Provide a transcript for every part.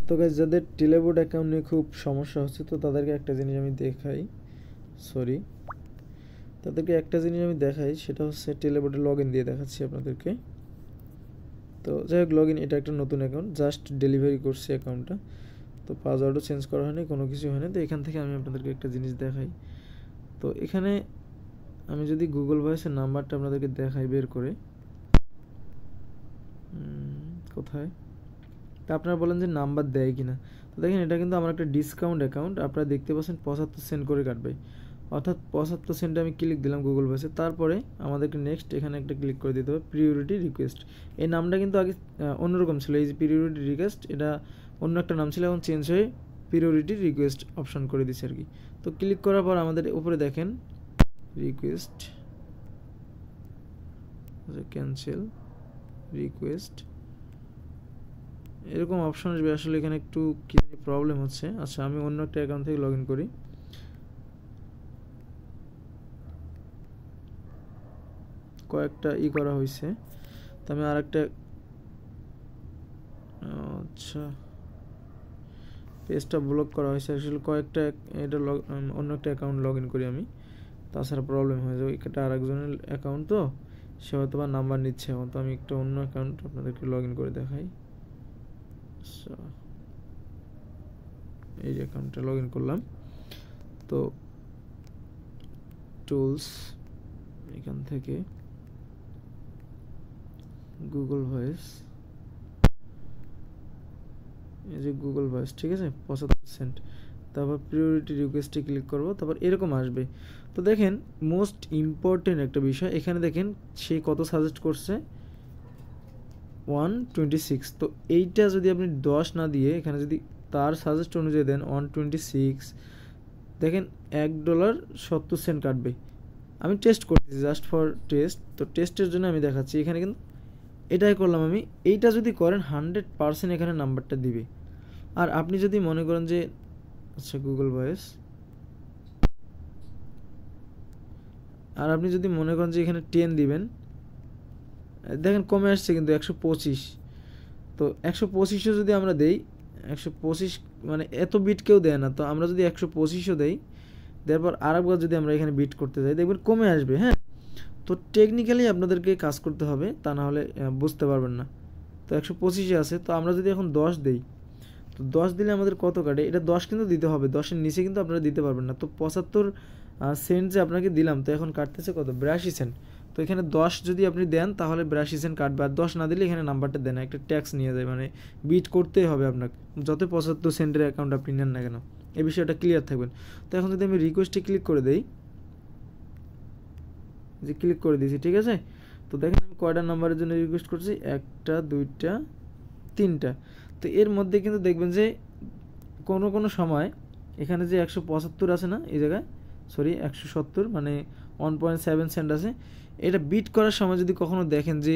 তো গাইস যাদের টেলেবোর্ড অ্যাকাউন্ট নিয়ে খুব সমস্যা হচ্ছে তো তাদেরকে একটা জিনিস আমি দেখাই, সেটা হচ্ছে টেলেবোর্ডে লগ ইন দিয়ে দেখাচ্ছি আপনাদেরকে। তো যাই হোক, লগ ইন, এটা একটা নতুন অ্যাকাউন্ট, জাস্ট ডেলিভারি করছি অ্যাকাউন্টটা, তো পাসওয়ার্ডও চেঞ্জ করা হয়নি, কোনো কিছু হয়নি। তো এখান থেকে আমি আপনাদেরকে একটা জিনিস দেখাই। তো এখানে আমি যদি গুগল ভয়েসের নাম্বারটা আপনাদেরকে দেখাই বের করে, কোথায়, তা আপনারা বলেন যে নাম্বার দেয় কিনা। তো দেখেন এটা কিন্তু আমার একটা ডিসকাউন্ট অ্যাকাউন্ট, আপনারা দেখতে পাচ্ছেন 75 সেন্ট করে কাটবে, অর্থাৎ 75 সেন্টে আমি ক্লিক দিলাম গুগল ভয়েসে। তারপরে আমাদেরকে নেক্সট এখানে একটা ক্লিক করে দিতে হবে, প্রিওরিটি রিকোয়েস্ট। এই নামটা কিন্তু আগে অন্যরকম ছিল, এই যে প্রিওরিটি রিকোয়েস্ট, এটা অন্য একটা নাম ছিল, এখন চেঞ্জ হয়ে প্রিওরিটি রিকোয়েস্ট অপশন করে দিচ্ছে আর কি। তো ক্লিক করার পর আমাদের উপরে দেখেন রিকোয়েস্ট, ক্যান্সেল রিকোয়েস্ট, এরকম অপশন আসবে। আসলে এখানে একটু কি প্রবলেম হচ্ছে। আচ্ছা, আমি অন্য একটা অ্যাকাউন্ট থেকে লগ ইন করি। কয়েকটা করা হয়েছে, তো আমি আর একটা, আচ্ছা পেজটা ব্লক করা হয়েছে আসলে কয়েকটা, এটা অন্য একটা অ্যাকাউন্ট লগ ইন করি আমি, তাছাড়া প্রবলেম হয়ে যাবে। এটা আরেকজনের অ্যাকাউন্ট, তো সে হয়তো বা নাম্বার নিচ্ছে এখন, তো আমি একটা অন্য অ্যাকাউন্ট আপনাদেরকে লগ ইন করে দেখাই। আচ্ছা, এই যে অ্যাকাউন্টটা লগ ইন করলাম। তো টুলস, এখান থেকে গুগল ভয়েস, এই যে গুগল ভয়েস, ঠিক আছে, 75 সেন্ট। তারপর প্রিওরিটি রিকোয়েস্টে ক্লিক করব, তারপর এরকম আসবে। তো দেখেন মোস্ট ইম্পর্টেন্ট একটা বিষয়, এখানে দেখেন সে কত সাজেস্ট করছে, 126। তো এইটা যদি আপনি 10 না দিয়ে এখানে যদি তার সাজেস্ট অনুযায়ী দেন 126, দেখেন $1.70 কাটবে। আমি টেস্ট করতেছি জাস্ট ফর টেস্ট, তো টেস্টের জন্য আমি দেখাচ্ছি। এখানে কিন্তু এটাই করলাম আমি। এইটা যদি করেন 100% এখানে নাম্বারটা দিবে। আর আপনি যদি মনে করেন যে, আচ্ছা গুগল ভয়েস, আর আপনি যদি মনে করেন যে এখানে 10 দিবেন, দেখেন কমে আসছে কিন্তু 125। তো 125ও যদি আমরা দেই, 125 মানে এত বিট কেউ দেয় না, তো আমরা যদি 125ও দেই, দেওয়ার পর আরেকবার যদি আমরা এখানে বিট করতে যাই, দেখবেন কমে আসবে। হ্যাঁ, তো টেকনিক্যালি আপনাদেরকে কাজ করতে হবে, তা না হলে বুঝতে পারবেন না। তো 125-এ আছে, তো আমরা যদি এখন 10 দেই, তো 10 দিলে আমাদের কত কাটে, এটা 10 কিন্তু দিতে হবে, 10-এর নিচে কিন্তু আপনারা দিতে পারবেন না। তো 75 সেন্ট যে আপনাকে দিলাম, তো এখন কাটতেছে কত, 82 সেন্ট। তো এখানে 10 যদি আপনি দেন তাহলে 82 সেন্ট কাটবে, আর 10 না দিলে এখানে নাম্বারটা দেন, একটা ট্যাক্স নিয়ে যায়, মানে বিট করতেই হবে আপনাকে, যত 75 সেন্টের অ্যাকাউন্ট আপনি নেন না কেন, এই বিষয়টা ক্লিয়ার থাকবেন। তো এখন যদি আমি রিকোয়েস্টে ক্লিক করে দেই, যে ক্লিক করে দিয়েছি, ঠিক আছে। তো দেখেন আমি কয়টা নাম্বারের জন্য রিকোয়েস্ট করছি, 1টা 2টা 3টা। তো এর মধ্যে কিন্তু দেখবেন যে কোনো সময় এখানে যে 175 আছে না এই জায়গায়, সরি 170, মানে 1.7 সেন্ট আছে, এটা বিট করার সময় যদি কখনো দেখেন যে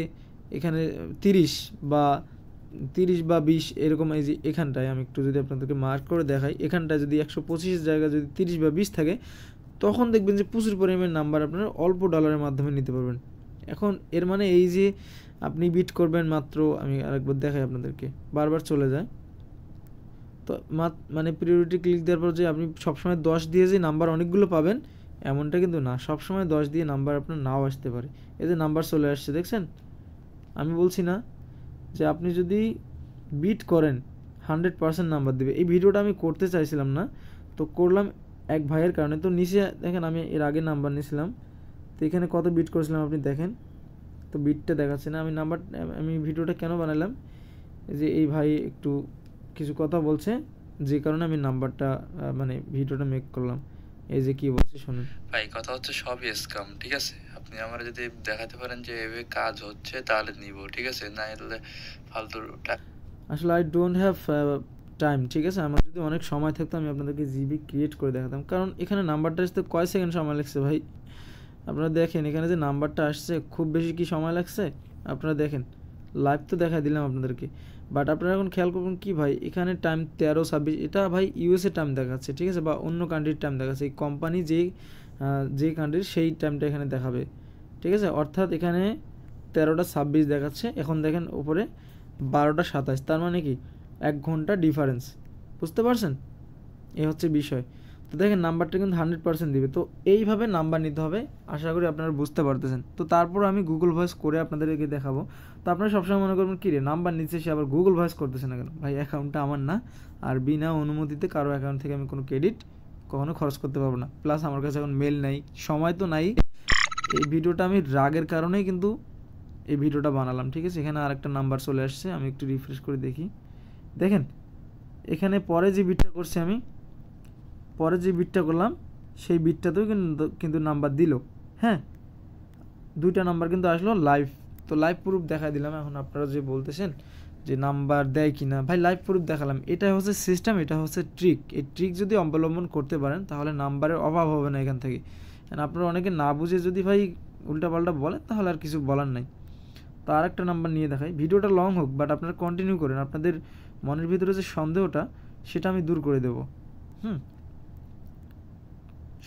এখানে 30 বা 20 এরকম, এই যে এখানটায় আমি একটু যদি আপনাদেরকে মার্ক করে দেখাই, এখানটায় যদি 125 জায়গায় যদি 30 বা 20 থাকে, তখন দেখবেন যে প্রচুর পরিমাণে নাম্বার আপনারা অল্প ডলারের মাধ্যমে নিতে পারবেন। এখন এর মানে এই যে আপনি বিট করবেন মাত্র, আমি আরেকবার দেখাই আপনাদেরকে, বারবার চলে যায়। তো মানে প্রিওরিটি ক্লিক দেওয়ার পর যে আপনি সবসময় 10 দিয়ে যে নাম্বার অনেকগুলো পাবেন এমনটা কিন্তু না, সবসময় 10 দিয়ে নাম্বার আপনার নাও আসতে পারে। এই যে নাম্বার চলে আসছে, দেখছেন। আমি বলছি না যে আপনি যদি বিট করেন 100% নাম্বার দেবে। এই ভিডিওটা আমি করতে চাইছিলাম না, তো করলাম এক ভাইয়ের কারণে। তো নিচে দেখেন আমি এর আগে নাম্বার নিয়েছিলাম, তো এখানে কত বিট করেছিলাম আপনি দেখেন, তো বিটটা দেখাচ্ছে না। আমি ভিডিওটা কেন বানালাম, যে এই ভাই একটু কিছু কথা বলছে, যে কারণে আমি নাম্বারটা মানে ভিডিওটা মেক করলাম। এই যে কি বলছে শুনুন। ভাই কথা হচ্ছে সবই স্ক্যাম, ঠিক আছে। আপনি আমার যদি দেখাতে পারেন যে এভাবে কাজ হচ্ছে তাহলে নিব, ঠিক আছে, না হলে ফালতু। আসলে আই ডোন্ট হ্যাভ টাইম, ঠিক আছে। আমার যদি অনেক সময় থাকতো আমি আপনাদেরকে জিবি ক্রিয়েট করে দেখাতাম, কারণ এখানে নাম্বারটা আসতে কয় সেকেন্ড সময় লাগছে ভাই। আপনারা দেখেন এখানে যে নাম্বারটা আসছে, খুব বেশি কি সময় লাগছে, আপনারা দেখেন লাইভ তো দেখাই দিলাম আপনাদেরকে। বাট আপনারা এখন খেয়াল করবেন কি ভাই, এখানে টাইম 13:26, এটা ভাই ইউএসএ টাইম দেখাচ্ছে, ঠিক আছে, বা অন্য কান্ট্রির টাইম দেখাচ্ছে। এই কোম্পানি যে কান্ট্রির সেই টাইমটা এখানে দেখাবে, ঠিক আছে। অর্থাৎ এখানে 13:26 দেখাচ্ছে, এখন দেখেন উপরে 12:27, তার মানে কি 1 ঘন্টা ডিফারেন্স, বুঝতে পারছেন? এই হচ্ছে বিষয়। তো দেখেন নাম্বারটা কিন্তু 100% দিবে। তো এইভাবে নাম্বার নিতে হবে, আশা করি আপনারা বুঝতে পারতেছেন। তো তারপর আমি গুগল ভয়েস করে আপনাদেরকে দেখাবো। তো আপনারা সবসময় মনে করবেন কী রে নাম্বার নিচ্ছে সে আবার গুগল ভয়েস করতেছে না কেন? ভাই অ্যাকাউন্টটা আমার না, আর বিনা অনুমতিতে কারো অ্যাকাউন্ট থেকে আমি কোনো ক্রেডিট কখনো খরচ করতে পারবো না। প্লাস আমার কাছে এখন মেল নাই, সময় তো নাই। এই ভিডিওটা আমি রাগের কারণেই কিন্তু এই ভিডিওটা বানালাম, ঠিক আছে? এখানে আরেকটা নাম্বার চলে আসছে, আমি একটু রিফ্রেশ করে দেখি। দেখেন এখানে পরে যে বিটটা করছি আমি, পরে যে বিটটা করলাম সেই বিটটাতেও কিন্তু নাম্বার দিল। হ্যাঁ, 2টা নাম্বার কিন্তু আসলো লাইভ। তো লাইভ প্রুফ দেখাই দিলাম। এখন আপনারা যে বলতেছেন যে নাম্বার দেয় কি না, ভাই লাইভ প্রুফ দেখালাম। এটা হচ্ছে সিস্টেম, এটা হচ্ছে ট্রিক। এই ট্রিক যদি অবলম্বন করতে পারেন তাহলে নাম্বারের অভাব হবে না এখান থেকে। আপনারা অনেকে না বুঝে যদি ভাই উল্টাপাল্টা বলেন তাহলে আর কিছু বলার নাই। তো আরেকটা নাম্বার নিয়ে দেখাই, ভিডিওটা লং হোক বাট আপনারা কন্টিনিউ করেন, আপনাদের মনের ভিতরে যে সন্দেহটা সেটা আমি দূর করে দেব।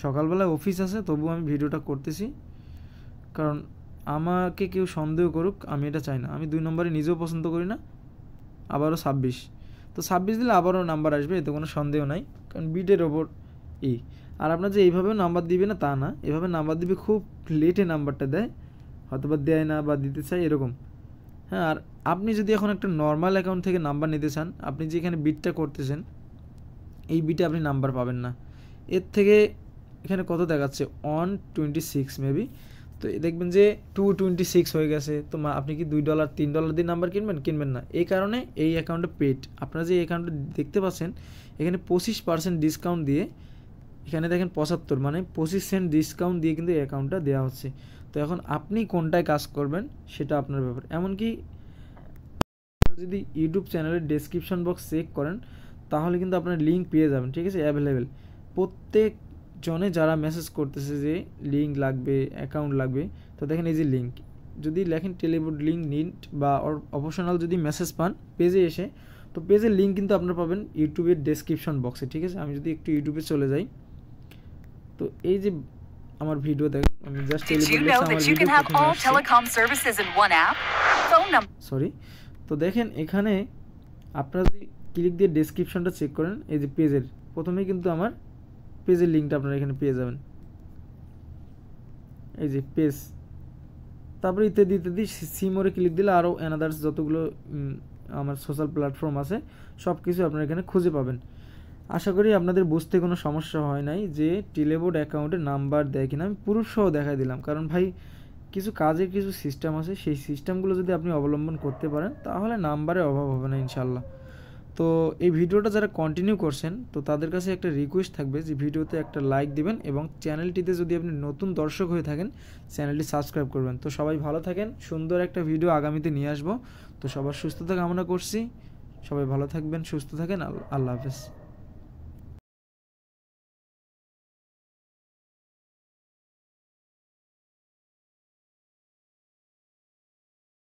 সকালবেলা অফিস আছে তবুও আমি ভিডিওটা করতেছি, কারণ আমাকে কেউ সন্দেহ করুক আমি এটা চাই না। আমি 2 নম্বরে নিজেও পছন্দ করি না, আবারও 26। তো 26 দিলে আবারও নাম্বার আসবে, এতে কোনো সন্দেহ নাই, কারণ বিটের ওপর আর আপনার যে এইভাবেও নাম্বার দিবে না তা না, এভাবে নাম্বার দিবে খুব লেটে নাম্বারটা দেয়, হয়তো বা দেয় না বা দিতে চায় এরকম। হ্যাঁ, আর আপনি যদি এখন একটা নর্মাল অ্যাকাউন্ট থেকে নাম্বার নিতে চান, আপনি যে এখানে বিটটা করতেছেন এই বিটে আপনি নাম্বার পাবেন না। এর থেকে এখানে কত দেখাচ্ছে 126 মেবি, তো দেখবেন যে 226 হয়ে গেছে। তো আপনি কি $2 $3 দিয়ে নাম্বার কিনবেন না। এই কারণে এই অ্যাকাউন্টে পেড। আপনারা যে অ্যাকাউন্টে দেখতে পাচ্ছেন এখানে 25% ডিসকাউন্ট দিয়ে, এখানে দেখেন 75 মানে 25 সেন্ট ডিসকাউন্ট দিয়ে কিন্তু এই অ্যাকাউন্টটা দেওয়া হচ্ছে। তো এখন আপনি কোনটায় কাজ করবেন সেটা আপনার ব্যাপার। এমনকি যদি ইউটিউব চ্যানেলের ডেসক্রিপশন বক্স চেক করেন তাহলে কিন্তু আপনার লিঙ্ক পেয়ে যাবেন, ঠিক আছে? অ্যাভেলেবেল প্রত্যেক জনে যারা মেসেজ করতেছে যে লিঙ্ক লাগবে, অ্যাকাউন্ট লাগবে, তো দেখেন এই যে লিঙ্ক, যদি লেখেন টেলিবোর্ড লিঙ্ক নিড বা অপশনাল যদি মেসেজ পান পেজে এসে, তো পেজের লিঙ্ক কিন্তু আপনারা পাবেন ইউটিউবের ডেসক্রিপশন বক্সে, ঠিক আছে? আমি যদি একটু ইউটিউবে চলে যাই, তো এই যে আমার ভিডিও দেখেন, আমি জাস্ট সরি। তো দেখেন এখানে আপনারা যদি ক্লিক দিয়ে ডেসক্রিপশনটা চেক করেন, এই যে পেজের প্রথমেই কিন্তু আমার পেজের লিঙ্কটা আপনারা এখানে পেয়ে যাবেন, এই যে পেজ, তারপরে ইত্যাদি ইত্যাদি। সিমোরে ক্লিক দিলে আরও অ্যানাদার্স যতগুলো আমার সোশ্যাল প্ল্যাটফর্ম আছে সব কিছু আপনারা এখানে খুঁজে পাবেন। আশা করি আপনাদের বুঝতে কোনো সমস্যা হয় নাই যে টেলিবোর্ড অ্যাকাউন্টে নাম্বার দেয় কিনা। আমি প্রুফ সহ দেখাই দিলাম, কারণ ভাই কিছু কাজের কিছু সিস্টেম আছে, সেই সিস্টেমগুলো যদি আপনি অবলম্বন করতে পারেন তাহলে নাম্বারের অভাব হবে না ইনশাল্লাহ। তো এই ভিডিওটা যারা কন্টিনিউ করছেন তো তাদের কাছে একটা রিকোয়েস্ট থাকবে যে ভিডিওতে একটা লাইক দিবেন এবং চ্যানেলটিতে যদি আপনি নতুন দর্শক হয়ে থাকেন চ্যানেলটি সাবস্ক্রাইব করবেন। তো সবাই ভালো থাকেন, সুন্দর একটা ভিডিও আগামীতে নিয়ে আসবো। তো সবার সুস্থতা কামনা করছি, সবাই ভালো থাকবেন, সুস্থ থাকেন, আল্লাহ হাফেজ।